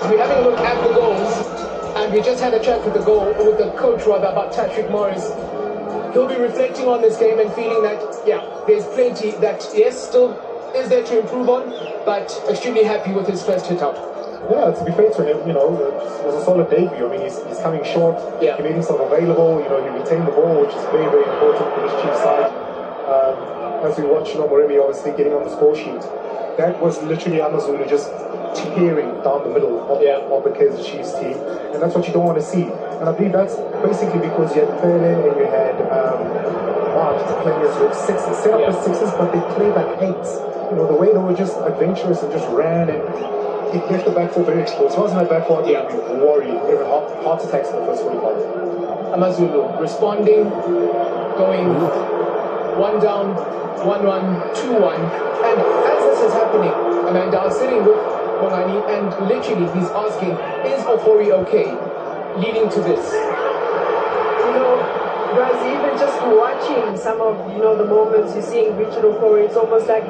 we're having a look at the goals, and we just had a chat with the coach rather, about Patrick Morris. He'll be reflecting on this game and feeling that, yeah, there's plenty that, yes, still is there to improve on, but extremely happy with his first hit out. Yeah, to be fair to him, it was a solid debut. I mean, he's coming short. Yeah. He made himself available. He retained the ball, which is very, very important for this Chiefs side. As we watch, Moremi obviously getting on the score sheet. That was literally Amazulu just tearing down the middle of the Kaizer Chiefs team, and that's what you don't want to see. And I believe that's basically because you had Pele and you had March playing as with sixes, set up as sixes, but they played like eights. The way they were just adventurous and just ran, and it left the back four very exposed. If it wasn't that back four, you'd be worried. Even heart attacks in the first 45. Amazulu responding, going one down, 1-1, 2-1, and as this is happening, Amanda, I was sitting with Bongani, and literally he's asking, is Ofori okay? Leading to this. Guys, even just watching some of, the moments you're seeing Richard Ofori, it's almost like,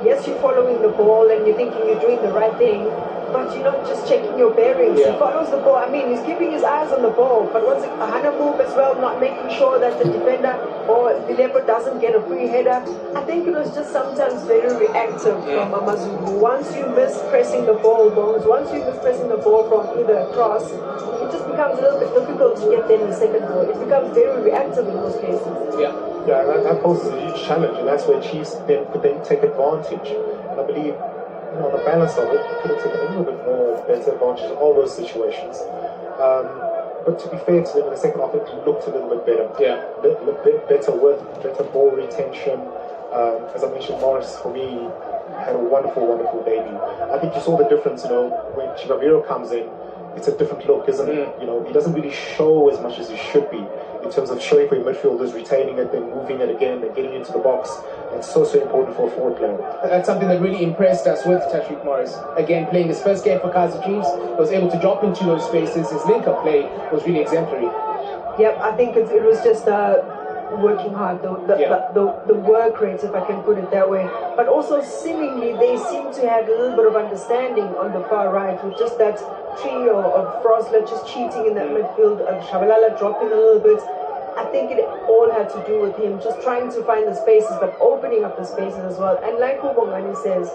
yes, you're following the ball and you're thinking you're doing the right thing, but you're not just checking your bearings. He follows the ball. I mean, he's keeping his eyes on the ball, but once a Hana move as well, not making sure that the defender or the leopard doesn't get a free header. I think it was just sometimes very reactive from Amazulu. Once you miss pressing the ball, once you miss pressing the ball from either cross, it just becomes a little bit difficult to get there in the second ball. It becomes very reactive in those cases. Yeah, that poses a huge challenge, and that's where Chiefs could then take advantage. And I believe, the balance of it could have taken a little bit more better advantage of all those situations. But to be fair to them, in the second half, it looked a little bit better. Yeah. A little bit better with better ball retention. As I mentioned, Morris, for me, had a wonderful, wonderful debut. I think you saw the difference, when Chibaviro comes in, it's a different look, isn't it? He doesn't really show as much as he should be in terms of showing for your midfielders, retaining it, then moving it again, and getting into the box. It's so important for a forward player. That's something that really impressed us with Patrick Morris. Again, playing his first game for Kaizer Chiefs, was able to drop into those spaces. His link-up play was really exemplary. Yep, I think it was just working hard, the work rate, if I can put it that way. But also, seemingly, they seem to have a little bit of understanding on the far right, with just that trio of Frosler just cheating in that midfield, Shabalala dropping a little bit. I think it all had to do with him just trying to find the spaces, but opening up the spaces as well. And like Bongani says,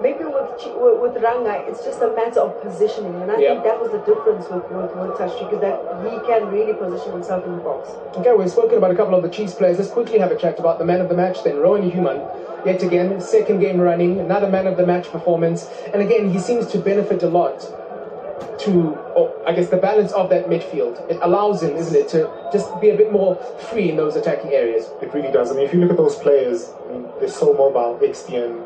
maybe with Ranga, it's just a matter of positioning, and I think that was the difference with Tashik, is that he can really position himself in the box. Okay, we've spoken about a couple of the Chiefs players. Let's quickly have a chat about the man of the match then, Rowan Human. Yet again, second game running, another man of the match performance, and again, he seems to benefit a lot to, the balance of that midfield. It allows him, isn't it, to just be a bit more free in those attacking areas. It really does. I mean, if you look at those players, they're so mobile. XTN,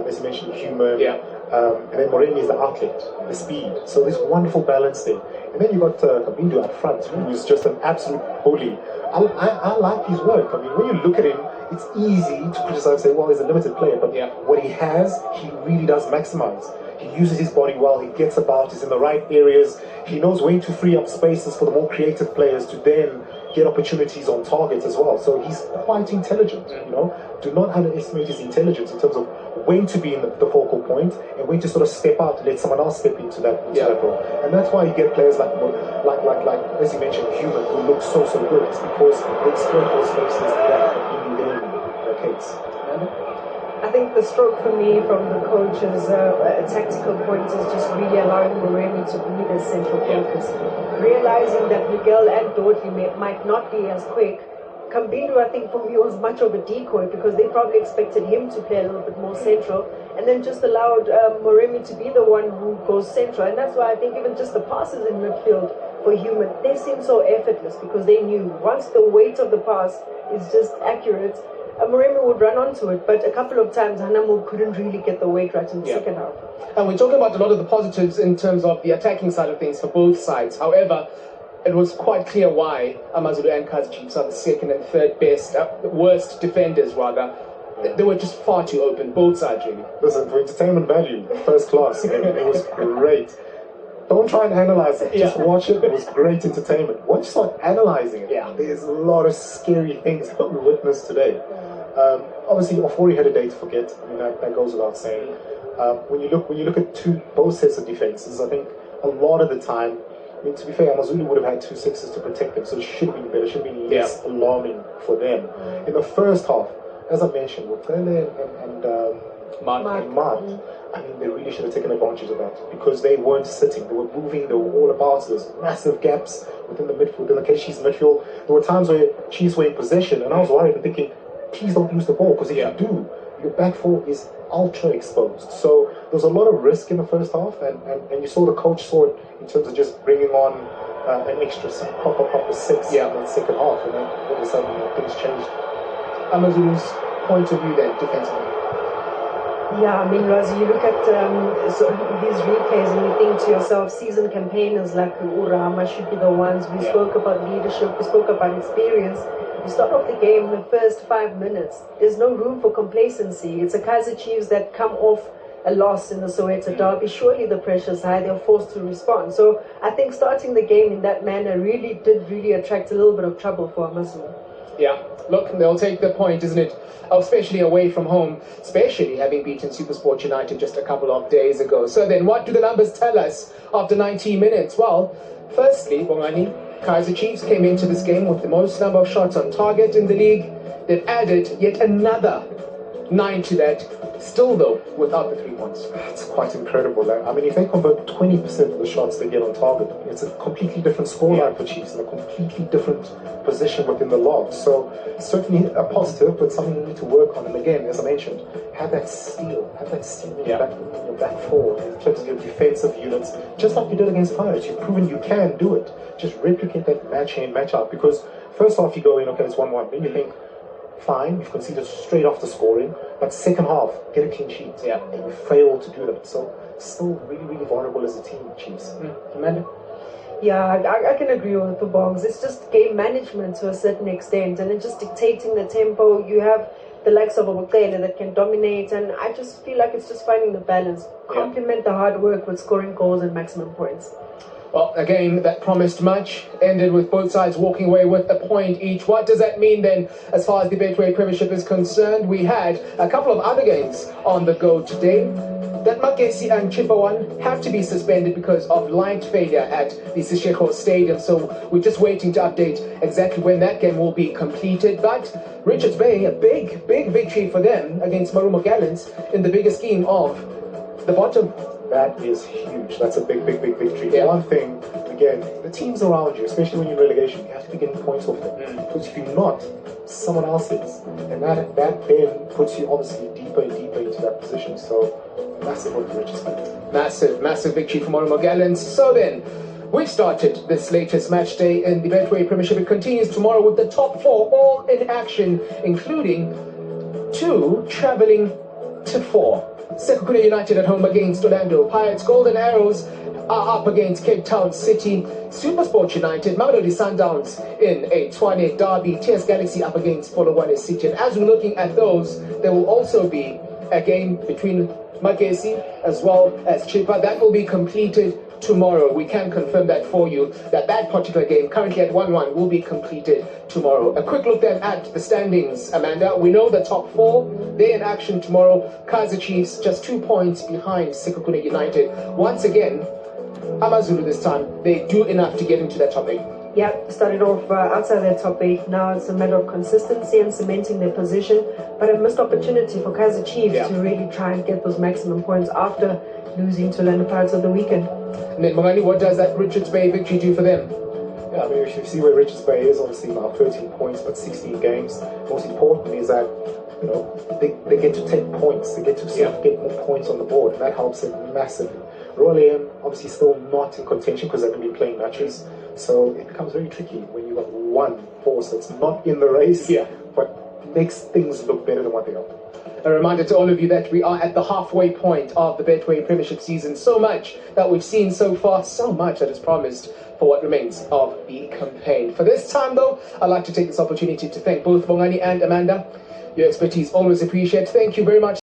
as you mentioned, Human, and then Moreni is the outlet, the speed. So there's wonderful balance there. And then you've got Kabindu up front, who's just an absolute bully. I like his work. I mean, when you look at him, it's easy to criticize and say, well, he's a limited player, but what he has, he really does maximize. He uses his body well, he gets about, he's in the right areas, he knows when to free up spaces for the more creative players to then get opportunities on target as well. So he's quite intelligent, Do not underestimate his intelligence in terms of when to be in the focal point and when to sort of step out and let someone else step into that role. And that's why you get players like as you mentioned, Human, who looks so good. It's because they exploit those spaces that in the case. I think the stroke for me from the coach's tactical point is just really allowing Moremi to be the central focus. Realizing that Miguel and Dodley might not be as quick. Kambindu, I think, for me, was much of a decoy because they probably expected him to play a little bit more central and then just allowed Moremi to be the one who goes central. And that's why I think even just the passes in midfield for Human, they seem so effortless because they knew once the weight of the pass is just accurate, Moremi would run onto it, but a couple of times Hanamu couldn't really get the weight right in the second half. And we're talking about a lot of the positives in terms of the attacking side of things for both sides. However, it was quite clear why Amazulu and Kaizer Chiefs are the second and third best, worst defenders rather. They were just far too open, both sides really. Listen, for entertainment value, first class, it was great. Don't try and analyze it, just watch it. It was great entertainment. Once you start analyzing it, there's a lot of scary things that we witnessed today. Obviously, Ofori had a day to forget. I mean, that goes without saying. When you look at both sets of defenses, I think a lot of the time, I mean, to be fair, Amazulu would have had 2 sixes to protect them, so it should have been better, it should have been less alarming for them. In the first half, as I mentioned, with Pele and Mark, I mean, they really should have taken advantage of that because they weren't sitting. They were moving. They were all about. So there's massive gaps within the midfield, within the Kaizer Chiefs midfield. There were times where Chiefs were in possession, and I was worried and thinking, please don't lose the ball because if you do, your back four is ultra exposed. So there was a lot of risk in the first half, and you saw the coach saw it in terms of just bringing on an extra proper six in the second half, and then all of a sudden things changed. Amazulu's point of view then, defensively. Yeah, I mean, Razi, you look at these replays and you think to yourself, seasoned campaigners like Urama should be the ones. We spoke about leadership, we spoke about experience. You start off the game in the first 5 minutes. There's no room for complacency. It's a Kaizer Chiefs that come off a loss in the Soweto derby. Surely the pressure's high. They're forced to respond. So I think starting the game in that manner really attract a little bit of trouble for Amazulu. Yeah, look, they'll take the point, isn't it? Especially away from home, especially having beaten SuperSport United just a couple of days ago. So then, what do the numbers tell us after 90 minutes? Well, firstly, Bongani, Kaizer Chiefs came into this game with the most number of shots on target in the league. They've added yet another 9 to that. Still, though, without the 3 points. It's quite incredible. I mean, if they convert 20% of the shots they get on target, it's a completely different scoreline for Chiefs and a completely different position within the log. So, certainly a positive, but something you need to work on. And again, as I mentioned, have that steal in your back four in terms of your defensive units, just like you did against Pirates. You've proven you can do it. Just replicate that match in, match out. Because first off, you go in, okay, it's 1-1. Then you think, fine, you've conceded straight after scoring, but second half, get a clean sheet. Yeah. And you fail to do that. So, still really vulnerable as a team, Chiefs. Amanda? Yeah, I can agree with the Bongs. It's just game management to a certain extent, and it's just dictating the tempo. You have the likes of Obokele that can dominate, and I just feel like it's just finding the balance. Complement the hard work with scoring goals and maximum points. Well, a game that promised much ended with both sides walking away with a point each. What does that mean then as far as the Betway Premiership is concerned? We had a couple of other games on the go today. That Magesi and Chippa one have to be suspended because of light failure at the Sisheko Stadium. So we're just waiting to update exactly when that game will be completed. But Richards Bay, a big victory for them against Marumo Gallants in the bigger scheme of the bottom. That is huge. That's a big victory. Yeah. One thing, again, the teams around you, especially when you're in relegation, you have to be getting points off them. Because if you're not, someone else is. And that then puts you obviously deeper and deeper into that position. So, massive for the Richards Bay. Massive victory for Marumo Gallants. So then, we've started this latest match day in the Betway Premiership. It continues tomorrow with the top 4 all in action, including 2 travelling to 4. Sekhukhune United at home against Orlando Pirates. Golden Arrows are up against Cape Town City. SuperSport United, Mamelodi Sundowns in a Tshwane derby. TS Galaxy up against Polokwane City. And as we're looking at those, there will also be a game between Magesi as well as Chippa. That will be completed tomorrow. We can confirm that for you, that particular game, currently at 1-1, will be completed tomorrow. A quick look then at the standings, Amanda. We know the top 4, they're in action tomorrow. Kaizer Chiefs just 2 points behind Sekhukhune United. Once again, Amazulu this time, they do enough to get into that top 8. Yeah, started off outside their top 8. Now it's a matter of consistency and cementing their position. But a missed opportunity for Kaizer Chiefs to really try and get those maximum points after losing to Orlando Pirates of the weekend. And then, Mogani, what does that Richards Bay victory do for them? Yeah, I mean, if you see where Richards Bay is, obviously now 13 points, but 16 games. Most important is that, you know, they get to take points. They get to get more points on the board, and that helps them massively. Royal obviously still not in contention because they've been playing matches. So it becomes very tricky when you've got one force that's not in the race, but makes things look better than what they are. A reminder to all of you that we are at the halfway point of the Betway Premiership season. So much that we've seen so far, so much that is promised for what remains of the campaign. For this time, though, I'd like to take this opportunity to thank both Bongani and Amanda. Your expertise always appreciated. Thank you very much.